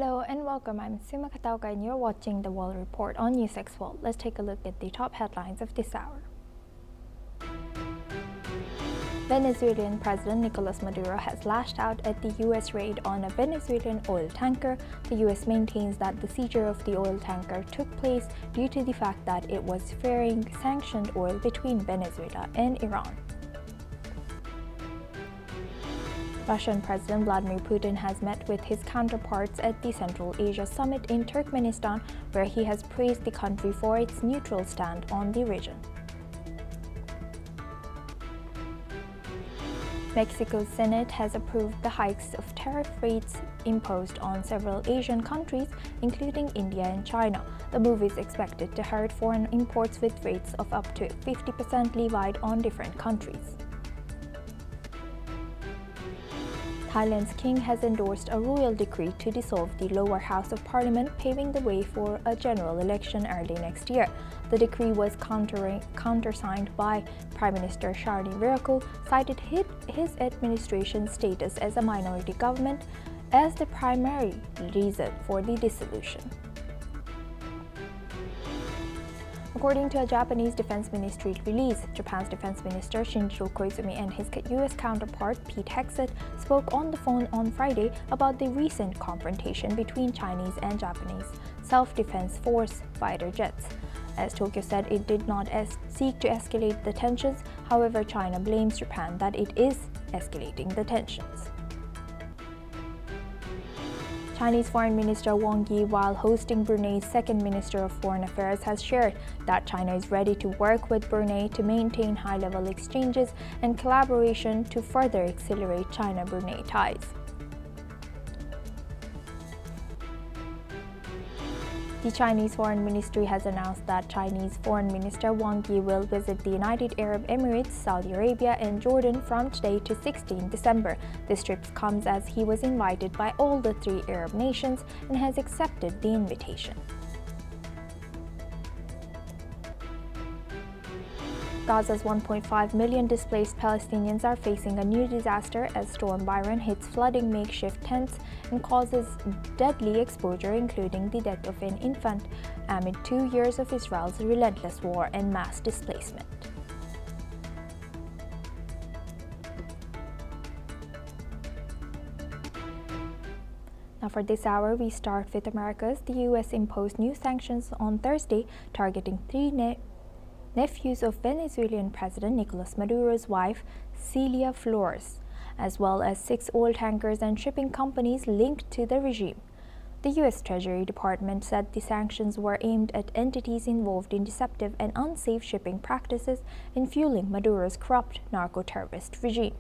Hello and welcome. I'm Suma Katauka and you're watching the World Report on NewsX World. Let's take a look at the top headlines of this hour. Venezuelan President Nicolas Maduro has lashed out at the U.S. raid on a Venezuelan oil tanker. The U.S. maintains that the seizure of the oil tanker took place due to the fact that it was ferrying sanctioned oil between Venezuela and Iran. Russian President Vladimir Putin has met with his counterparts at the Central Asia Summit in Turkmenistan, where he has praised the country for its neutral stand on the region. Mexico's Senate has approved the hikes of tariff rates imposed on several Asian countries, including India and China. The move is expected to hurt foreign imports with rates of up to 50% levied on different countries. Thailand's king has endorsed a royal decree to dissolve the lower house of parliament, paving the way for a general election early next year. The decree was countersigned by Prime Minister Shari Virako, cited his administration's status as a minority government as the primary reason for the dissolution. According to a Japanese Defense Ministry release, Japan's Defense Minister Shinjiro Koizumi and his U.S. counterpart Pete Hegseth spoke on the phone on Friday about the recent confrontation between Chinese and Japanese self-defense force fighter jets. As Tokyo said, it did not seek to escalate the tensions. However, China blames Japan that it is escalating the tensions. Chinese Foreign Minister Wang Yi, while hosting Brunei's second Minister of Foreign Affairs, has shared that China is ready to work with Brunei to maintain high-level exchanges and collaboration to further accelerate China-Brunei ties. The Chinese Foreign Ministry has announced that Chinese Foreign Minister Wang Yi will visit the United Arab Emirates, Saudi Arabia, and Jordan from today to 16 December. This trip comes as he was invited by all the three Arab nations and has accepted the invitation. Gaza's 1.5 million displaced Palestinians are facing a new disaster as Storm Byron hits flooding makeshift tents and causes deadly exposure, including the death of an infant amid 2 years of Israel's relentless war and mass displacement. Now for this hour, we start with Americas. The U.S. imposed new sanctions on Thursday, targeting three nephews of Venezuelan President Nicolas Maduro's wife, Celia Flores, as well as 6 oil tankers and shipping companies linked to the regime. The U.S. Treasury Department said the sanctions were aimed at entities involved in deceptive and unsafe shipping practices and fueling Maduro's corrupt narco-terrorist regime.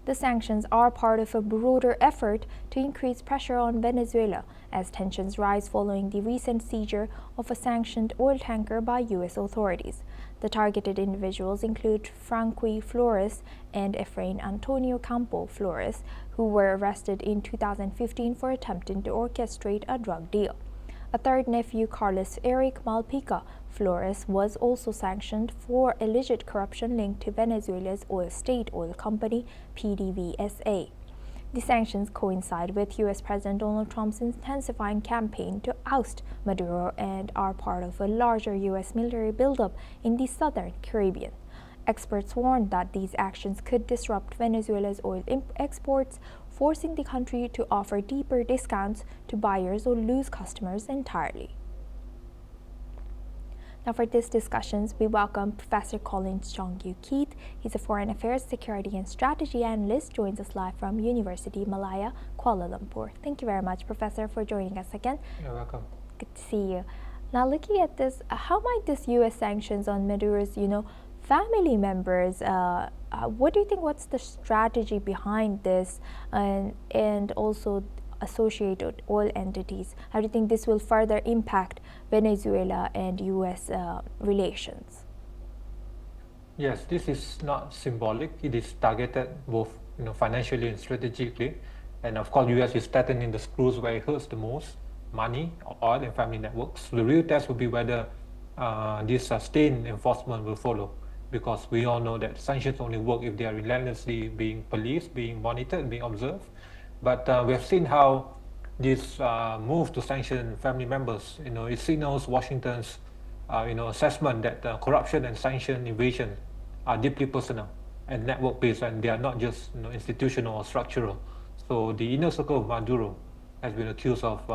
The sanctions are part of a broader effort to increase pressure on Venezuela as tensions rise following the recent seizure of a sanctioned oil tanker by U.S. authorities. The targeted individuals include Franqui Flores and Efrain Antonio Campo Flores, who were arrested in 2015 for attempting to orchestrate a drug deal. A third nephew, Carlos Eric Malpica Flores, was also sanctioned for alleged corruption linked to Venezuela's state oil company, PDVSA. The sanctions coincide with U.S. President Donald Trump's intensifying campaign to oust Maduro and are part of a larger U.S. military buildup in the southern Caribbean. Experts warned that these actions could disrupt Venezuela's oil exports, forcing the country to offer deeper discounts to buyers or lose customers entirely. Now for these discussions, we welcome Professor Collins Chong-Yu Keith. He's a Foreign Affairs, Security and Strategy Analyst, joins us live from University Malaya, Kuala Lumpur. Thank you very much, Professor, for joining us again. You're welcome. Good to see you. Now looking at this, how might this U.S. sanctions on Maduro's, family members, what do you think, what's the strategy behind this and also associated oil entities? How do you think this will further impact Venezuela and U.S. relations? Yes, this is not symbolic. It is targeted both financially and strategically. And of course, U.S. is tightening the screws where it hurts the most: money, oil, and family networks. So the real test will be whether this sustained enforcement will follow, because we all know that sanctions only work if they are relentlessly being policed, being monitored, being observed. But we have seen how this move to sanction family members, it signals Washington's, assessment that corruption and sanction evasion are deeply personal and network-based, and they are not just institutional or structural. So the inner circle of Maduro has been accused of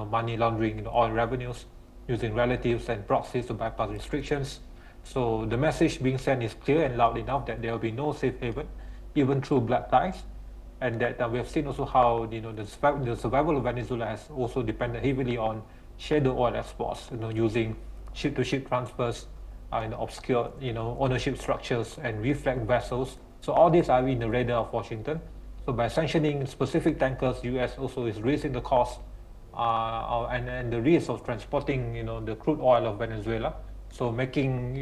money laundering oil revenues, using relatives and proxies to bypass restrictions. So the message being sent is clear and loud enough that there will be no safe haven, even through blood ties, and that we have seen also how the survival of Venezuela has also depended heavily on shadow oil exports, using ship-to-ship transfers, obscure ownership structures and reflect vessels. So all these are in the radar of Washington. So by sanctioning specific tankers, U.S. also is raising the cost and the risk of transporting the crude oil of Venezuela. So making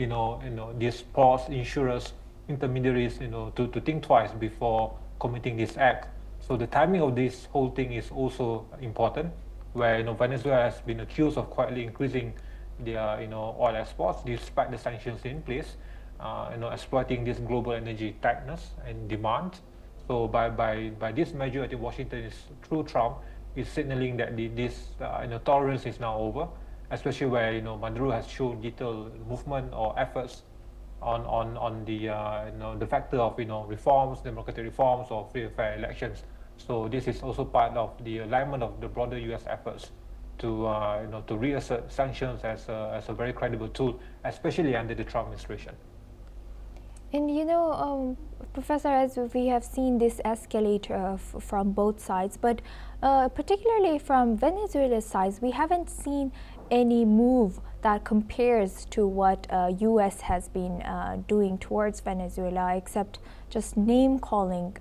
these ports, insurers, intermediaries to think twice before committing this act. So the timing of this whole thing is also important, where Venezuela has been accused of quietly increasing their oil exports despite the sanctions in place, exploiting this global energy tightness and demand. So by this measure, I think Washington is, through Trump, is signaling that this tolerance is now over, especially where Maduro has shown little movement or efforts on the factor of reforms, democratic reforms, or free and fair elections. So this is also part of the alignment of the broader U.S. efforts to to reassert sanctions as a very credible tool, especially under the Trump administration. And Professor, as we have seen this escalate from both sides, but particularly from Venezuela's side, we haven't seen any move that compares to what U.S. has been doing towards Venezuela, except just name calling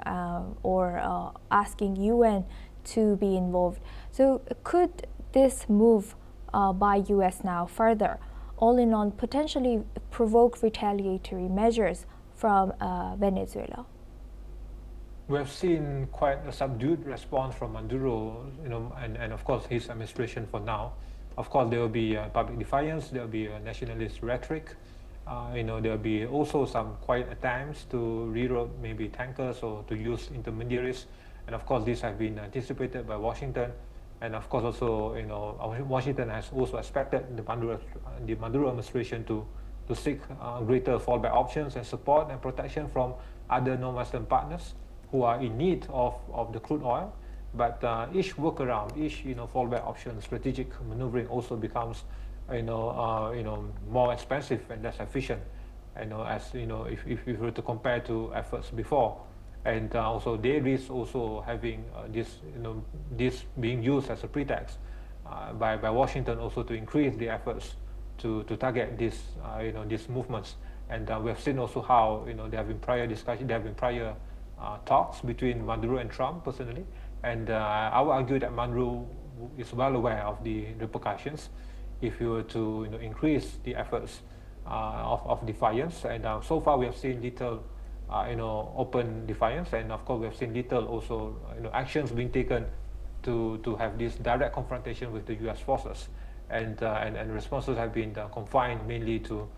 or asking UN to be involved. So could this move by U.S. now further, all in all, potentially provoke retaliatory measures from Venezuela? We have seen quite a subdued response from Maduro, and of course his administration for now. Of course, there will be public defiance, there will be nationalist rhetoric, there will be also some quiet attempts to reroute maybe tankers or to use intermediaries, and of course these have been anticipated by Washington, and of course also Washington has also expected the Maduro administration to seek greater fallback options and support and protection from other non-Western partners who are in need of the crude oil. But each workaround, each fallback option, strategic maneuvering also becomes more expensive and less efficient. As if we were to compare to efforts before, and also they risk also having this being used as a pretext by Washington also to increase the efforts to target these movements. And we have seen also how there have been prior discussions, there have been prior talks between Maduro and Trump personally. And I would argue that Maduro is well aware of the repercussions if you were to increase the efforts of defiance. And so far we have seen little open defiance, and of course we have seen little also actions being taken to have this direct confrontation with the U.S. forces. And responses have been confined mainly to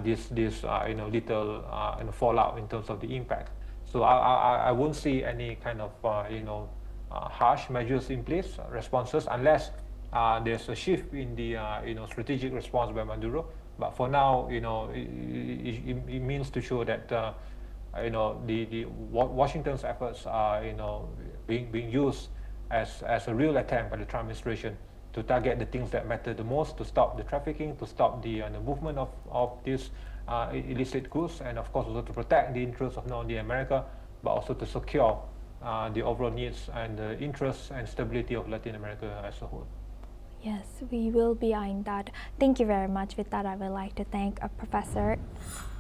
this little fallout in terms of the impact. So I won't see any kind of harsh measures in place, responses, unless there's a shift in the strategic response by Maduro. But for now, it means to show that the Washington's efforts are being used as a real attempt by the Trump administration to target the things that matter the most, to stop the trafficking, to stop the movement of these illicit goods, and of course also to protect the interests of not only America, but also to secure the overall needs and the interests and stability of Latin America as a whole. Yes, we will be eyeing that. Thank you very much. With that, I would like to thank Professor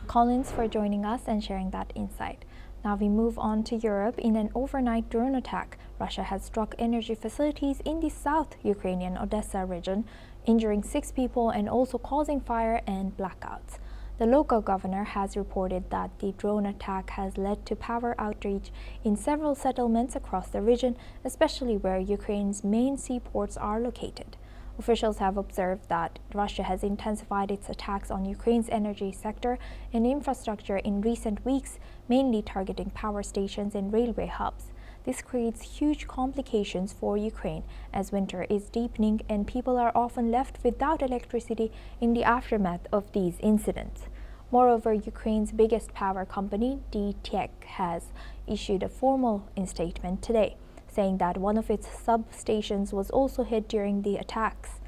Collins for joining us and sharing that insight. Now we move on to Europe. In an overnight drone attack, Russia has struck energy facilities in the South Ukrainian Odessa region, injuring 6 people and also causing fire and blackouts. The local governor has reported that the drone attack has led to power outage in several settlements across the region, especially where Ukraine's main seaports are located. Officials have observed that Russia has intensified its attacks on Ukraine's energy sector and infrastructure in recent weeks, mainly targeting power stations and railway hubs. This creates huge complications for Ukraine as winter is deepening and people are often left without electricity in the aftermath of these incidents. Moreover, Ukraine's biggest power company, DTEK, has issued a formal statement today, saying that one of its substations was also hit during the attacks.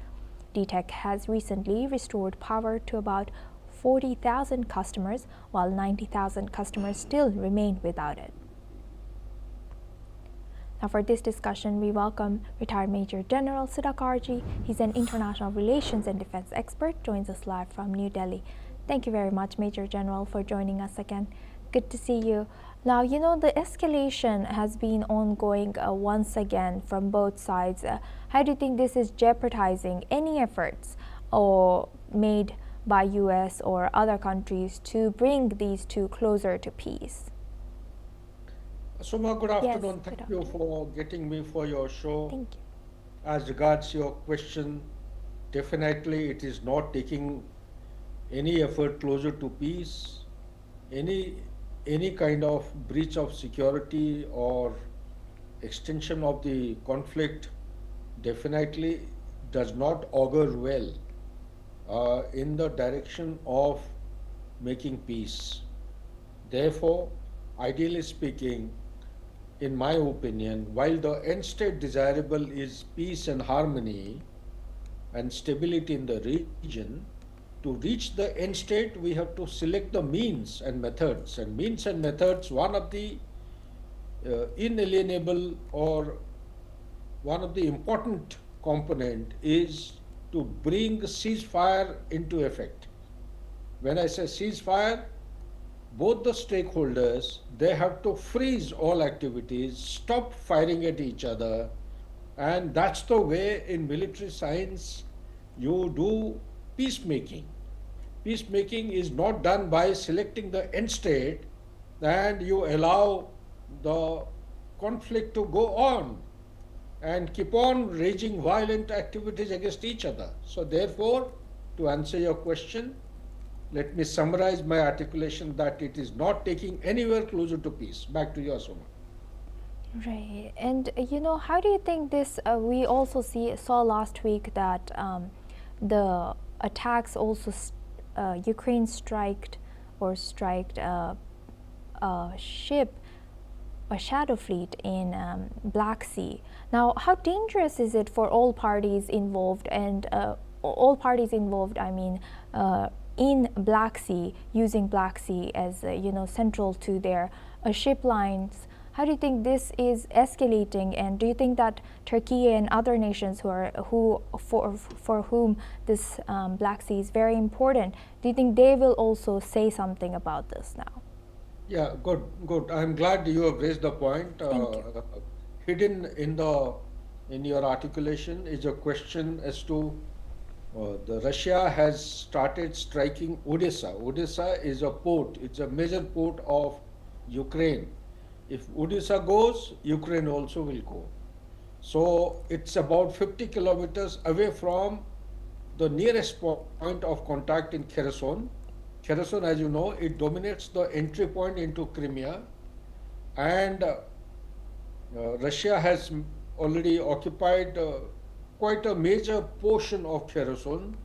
DTEK has recently restored power to about 40,000 customers, while 90,000 customers still remain without it. Now for this discussion, we welcome retired Major General Sudhakarji. He's an international relations and defense expert, joins us live from New Delhi. Thank you very much, Major General, for joining us again. Good to see you. Now, the escalation has been ongoing once again from both sides. How do you think this is jeopardizing any efforts made by US or other countries to bring these two closer to peace? Suma, good afternoon. Yes, Thank good you afternoon. for getting me for your show. Thank you. As regards your question, definitely it is not taking any effort closer to peace. Any kind of breach of security or extension of the conflict definitely does not augur well in the direction of making peace. Therefore, ideally speaking, in my opinion, while the end state desirable is peace and harmony and stability in the region, to reach the end state, we have to select the means and methods. And means and methods, one of the inalienable or one of the important component is to bring ceasefire into effect. When I say ceasefire, both the stakeholders, they have to freeze all activities, stop firing at each other, and that's the way in military science you do peacemaking. Peacemaking is not done by selecting the end state and you allow the conflict to go on and keep on raging violent activities against each other. So therefore, to answer your question, let me summarize my articulation that it is not taking anywhere closer to peace. Back to you, Asuma. Right. And how do you think this, we also saw last week that the attacks also, Ukraine striked a ship, a shadow fleet in Black Sea. Now, how dangerous is it for all parties involved and in Black Sea, using Black Sea as central to their ship lines? How do you think this is escalating, and do you think that Turkey and other nations for whom this Black Sea is very important, do you think they will also say something about this now? Yeah, good. I'm glad you have raised the point. Hidden in your articulation is a question as to the Russia has started striking Odessa. Odessa is a port. It's a major port of Ukraine. If Odessa goes, Ukraine also will go. So it's about 50 kilometers away from the nearest point of contact in Kherson. Kherson, as you know, it dominates the entry point into Crimea, and Russia has already occupied quite a major portion of Kherson,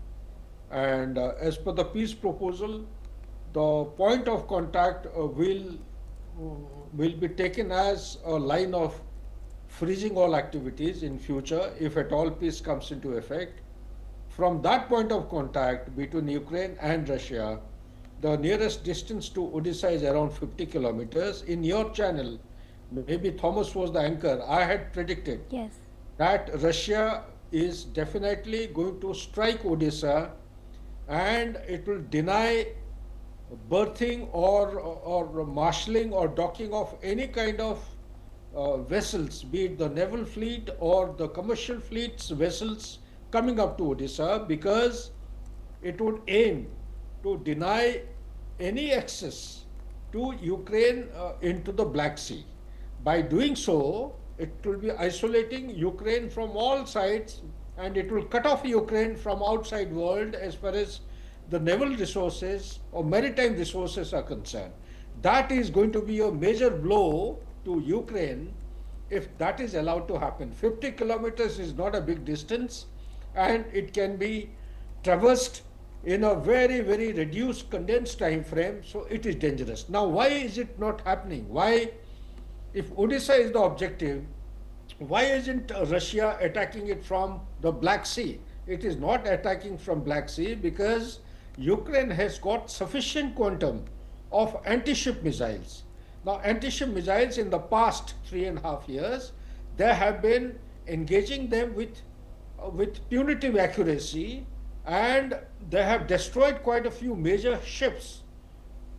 and as per the peace proposal, the point of contact will be taken as a line of freezing all activities in future if at all peace comes into effect. From that point of contact between Ukraine and Russia, the nearest distance to Odessa is around 50 kilometers. In your channel, maybe Thomas was the anchor, I had predicted that Russia is definitely going to strike Odessa and it will deny berthing or marshalling or docking of any kind of vessels, be it the naval fleet or the commercial fleet's vessels coming up to Odessa, because it would aim to deny any access to Ukraine into the Black Sea. By doing so, it will be isolating Ukraine from all sides, and it will cut off Ukraine from outside world as far as the naval resources or maritime resources are concerned. That is going to be a major blow to Ukraine, if that is allowed to happen. 50 kilometers is not a big distance, and it can be traversed in a very, very reduced, condensed time frame, so it is dangerous. Now, why is it not happening? Why, if Odisha is the objective, why isn't Russia attacking it from the Black Sea? It is not attacking from Black Sea because Ukraine has got sufficient quantum of anti-ship missiles. Now, anti-ship missiles in the past 3.5 years, they have been engaging them with punitive accuracy, and they have destroyed quite a few major ships,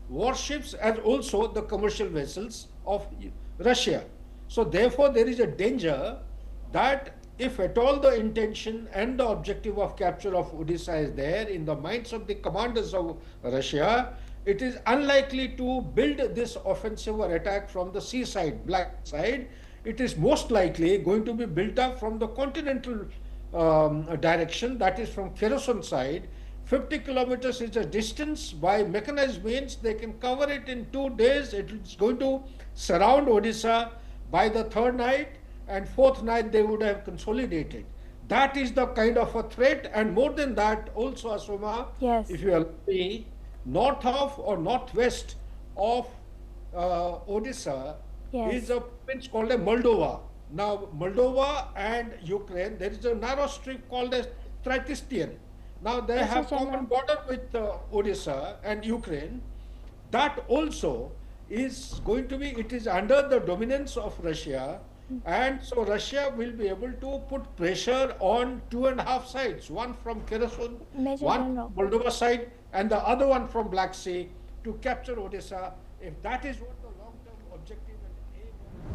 warships, and also the commercial vessels of Russia. So therefore, there is a danger that if at all the intention and the objective of capture of Odisha is there in the minds of the commanders of Russia, it is unlikely to build this offensive or attack from the seaside, black side. It is most likely going to be built up from the continental direction, that is from Kherson side. 50 kilometers is a distance. By mechanized means, they can cover it in 2 days. It is going to surround Odisha by the third night, and fourth night they would have consolidated. That is the kind of a threat, and more than that also, Asoma, Yes. if you allow me, north of or northwest of Odisha Yes. is a province called a Moldova. Now, Moldova and Ukraine, there is a narrow strip called as Tritistian. Now, they Yes, have General. common border with Odisha and Ukraine. That also is going to be, it is under the dominance of Russia, and so Russia will be able to put pressure on 2.5 sides, one from Kherson, Major one General. from Moldova side, and the other one from Black Sea to capture Odisha. If that is what the long-term objective and aim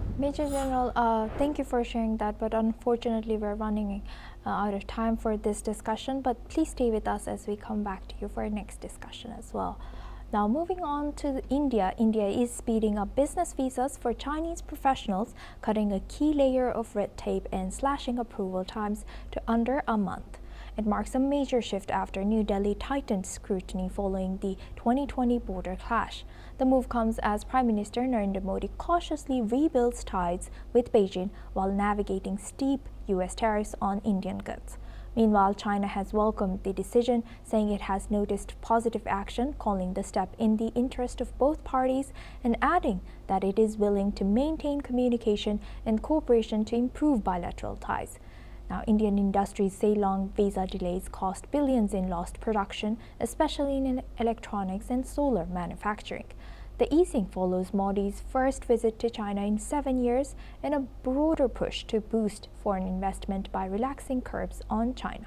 of Major General, thank you for sharing that, but unfortunately we're running out of time for this discussion, but please stay with us as we come back to you for our next discussion as well. Now, moving on to India. India is speeding up business visas for Chinese professionals, cutting a key layer of red tape and slashing approval times to under a month. It marks a major shift after New Delhi tightened scrutiny following the 2020 border clash. The move comes as Prime Minister Narendra Modi cautiously rebuilds ties with Beijing while navigating steep US tariffs on Indian goods. Meanwhile, China has welcomed the decision, saying it has noticed positive action, calling the step in the interest of both parties, and adding that it is willing to maintain communication and cooperation to improve bilateral ties. Now, Indian industries say long visa delays cost billions in lost production, especially in electronics and solar manufacturing. The easing follows Modi's first visit to China in 7 years and a broader push to boost foreign investment by relaxing curbs on China.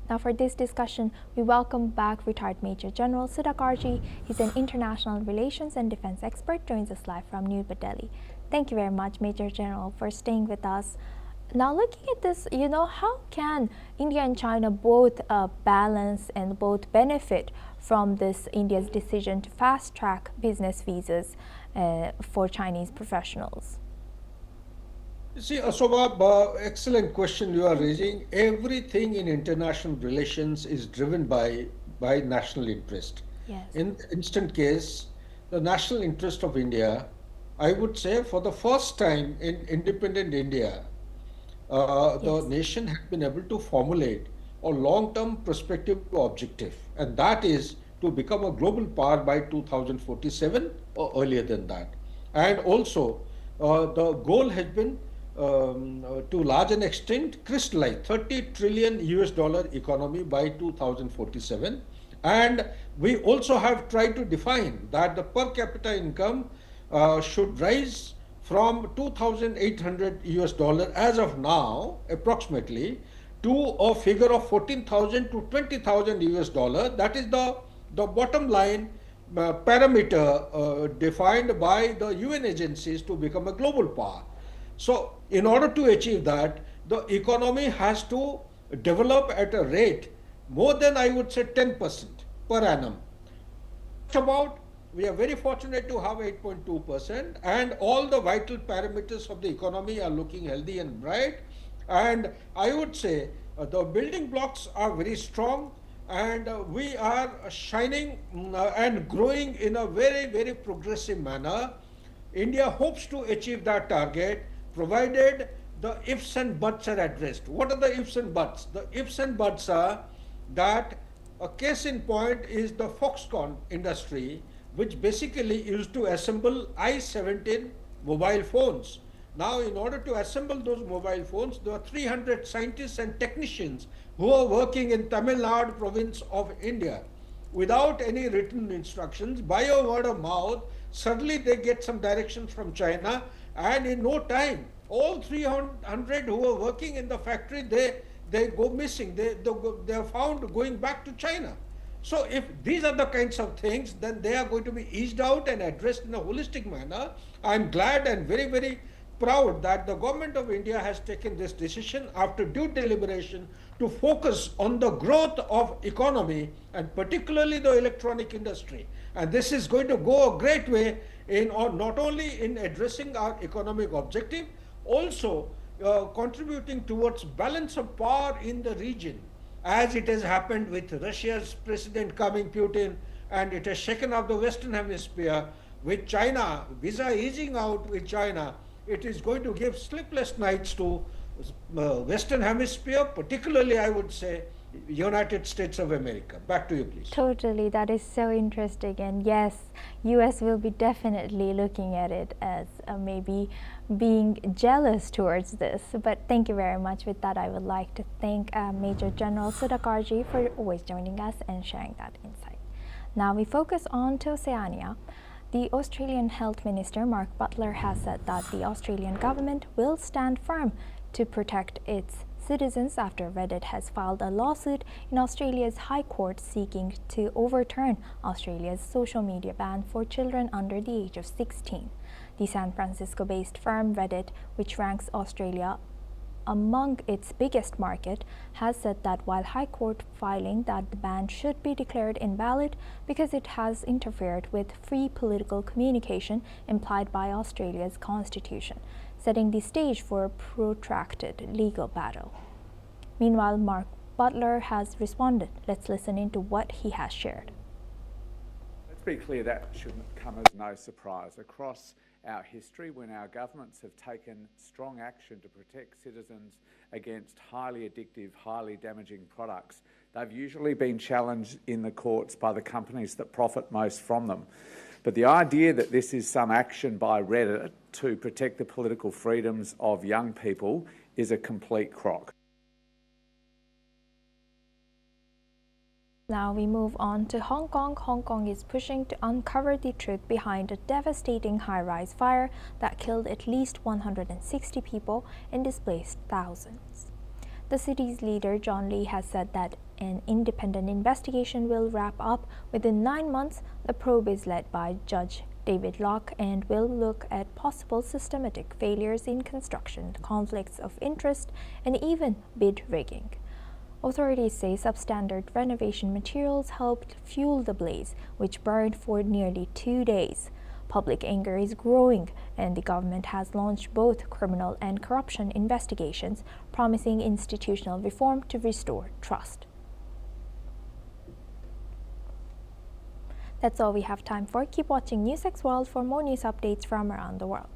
Now, for this discussion, we welcome back retired Major General Sudhakarji. He's an international relations and defense expert, joins us live from New Delhi. Thank you very much, Major General, for staying with us. Now, looking at this, how can India and China both balance and both benefit from this India's decision to fast-track business visas for Chinese professionals? See, Asoma, excellent question you are raising. Everything in international relations is driven by national interest. Yes. In the instant case, the national interest of India, I would say for the first time in independent India, the nation has been able to formulate a long-term prospective objective, and that is to become a global power by 2047 or earlier than that. And also, the goal has been to large an extent crystallized $30 trillion economy by 2047. And we also have tried to define that the per capita income should rise from $2,800 as of now, approximately, to a figure of 14,000 to 20,000 US dollar. That is the bottom line parameter defined by the UN agencies to become a global power. So, in order to achieve that, the economy has to develop at a rate more than, I would say, 10% per annum. We are very fortunate to have 8.2%, and all the vital parameters of the economy are looking healthy and bright. And I would say the building blocks are very strong, and we are shining and growing in a very, very progressive manner. India hopes to achieve that target provided the ifs and buts are addressed. What are the ifs and buts? The ifs and buts are that a case in point is the Foxconn industry, which basically used to assemble I-17 mobile phones. Now, in order to assemble those mobile phones, there are 300 scientists and technicians who are working in Tamil Nadu province of India without any written instructions, by a word of mouth. Suddenly they get some directions from China, and in no time, all 300 who are working in the factory, they go missing. They are found going back to China. So if these are the kinds of things, then they are going to be eased out and addressed in a holistic manner. I'm glad and very, very proud that the government of India has taken this decision after due deliberation to focus on the growth of economy and particularly the electronic industry. And this is going to go a great way in not only in addressing our economic objective, also contributing towards balance of power in the region, as it has happened with Russia's president coming, Putin, and it has shaken up the Western Hemisphere. With China, visa easing out with China, it is going to give sleepless nights to Western Hemisphere, particularly, I would say, United States of America. Back to you, please. Totally, that is so interesting. And yes, US will be definitely looking at it as maybe being jealous towards this. But thank you very much. With that, I would like to thank Major General Sudakarji for always joining us and sharing that insight. Now we focus on to Oceania. The Australian Health Minister Mark Butler has said that the Australian government will stand firm to protect its citizens after Reddit has filed a lawsuit in Australia's High Court seeking to overturn Australia's social media ban for children under the age of 16. The San Francisco-based firm Reddit, which ranks Australia among its biggest market, has said that while High Court filing that the ban should be declared invalid because it has interfered with free political communication implied by Australia's constitution, setting the stage for a protracted legal battle. Meanwhile, Mark Butler has responded. Let's listen into what he has shared. Let's be clear, that shouldn't come as no surprise. Across our history, when our governments have taken strong action to protect citizens against highly addictive, highly damaging products, they've usually been challenged in the courts by the companies that profit most from them. But the idea that this is some action by Reddit to protect the political freedoms of young people is a complete crock. Now we move on to Hong Kong. Hong Kong is pushing to uncover the truth behind a devastating high-rise fire that killed at least 160 people and displaced thousands. The city's leader, John Lee, has said that an independent investigation will wrap up within 9 months. The probe is led by Judge David Locke and will look at possible systematic failures in construction, conflicts of interest, and even bid rigging. Authorities say substandard renovation materials helped fuel the blaze, which burned for nearly 2 days. Public anger is growing, and the government has launched both criminal and corruption investigations, promising institutional reform to restore trust. That's all we have time for. Keep watching NewsX World for more news updates from around the world.